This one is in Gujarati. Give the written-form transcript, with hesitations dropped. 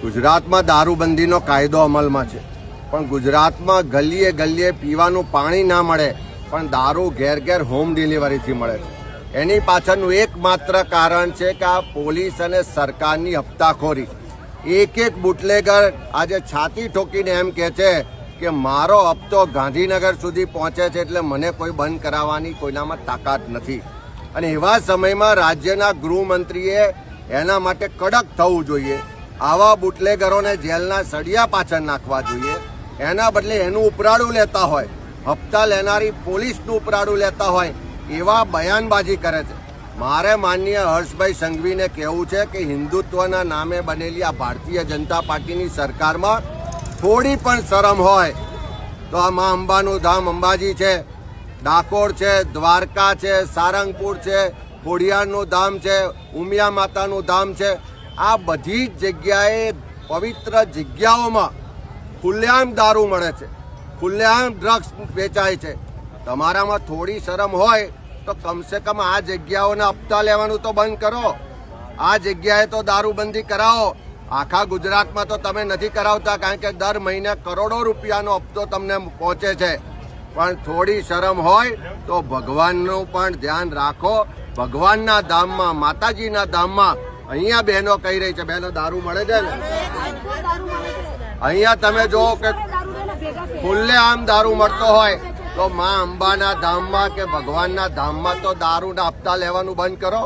ગુજરાતમાં દારૂબંધીનો કાયદો અમલમાં છે, પણ ગુજરાતમાં ગલીએ ગલીએ પીવાનું પાણી ના મળે પણ દારૂ ઘેર ઘેર હોમ ડિલિવરીથી મળે છે. એની પાછળનું એકમાત્ર કારણ છે કે આ પોલીસ અને સરકારની હપ્તાખોરી. એક બુટલેગર આજે છાતી ઠોકીને એમ કહે છે કે મારો હપ્તો ગાંધીનગર સુધી પહોંચે છે એટલે મને કોઈ બંધ કરાવવાની કોઈનામાં તાકાત નથી. અને એવા સમયમાં રાજ્યના ગૃહમંત્રીએ એના માટે કડક થવું જોઈએ. આવા બુટલેગરોને જેલના સળિયા પાછળ નાખવા જોઈએ. એના બદલે એનું ઉપરાડું લેતા હોય, હપ્તા લેનારી પોલીસનું ઉપરાડું લેતા હોય એવા બયાનબાજી કરે છે. મારે માનનીય હર્ષભાઈ સંઘવીને કહેવું છે કે હિન્દુત્વના નામે બનેલી આ ભારતીય જનતા પાર્ટીની સરકારમાં થોડી પણ શરમ હોય તો આ મા અંબાનું ધામ અંબાજી છે, ડાકોર છે, દ્વારકા છે, સારંગપુર છે, ખોડિયારનું ધામ છે, ઉમિયા માતાનું ધામ છે, આ બધી જ જગ્યાએ પવિત્ર જગ્યાઓમાં ખુલ્લેઆમ દારૂ મળે છે, ખુલ્લેઆમ ડ્રગ્સ વેચાય છે. તમારામાં થોડી શરમ હોય તો કમસે કમ આ જગ્યાઓના હપ્તા લેવાનું તો બંધ કરો. આ જગ્યાએ તો દારૂબંધી કરાવો. આખા ગુજરાતમાં તો તમે નથી કરાવતા, કારણ કે દર મહિને કરોડો રૂપિયાનો હપ્તો તમને પહોંચે છે. પણ થોડી શરમ હોય તો ભગવાનનું પણ ધ્યાન રાખો. ભગવાનના ધામમાં, માતાજીના ધામમાં અહીંયા બહેનો કહી રહી છે, બહેનો દારૂ મળે છે ને, અહીંયા તમે જો કે ખુલ્લે આમ દારૂ મળતો હોય તો મા અંબાના ધામમાં કે ભગવાનના ધામમાં તો દારૂના હપ્તા લેવાનું બંધ કરો.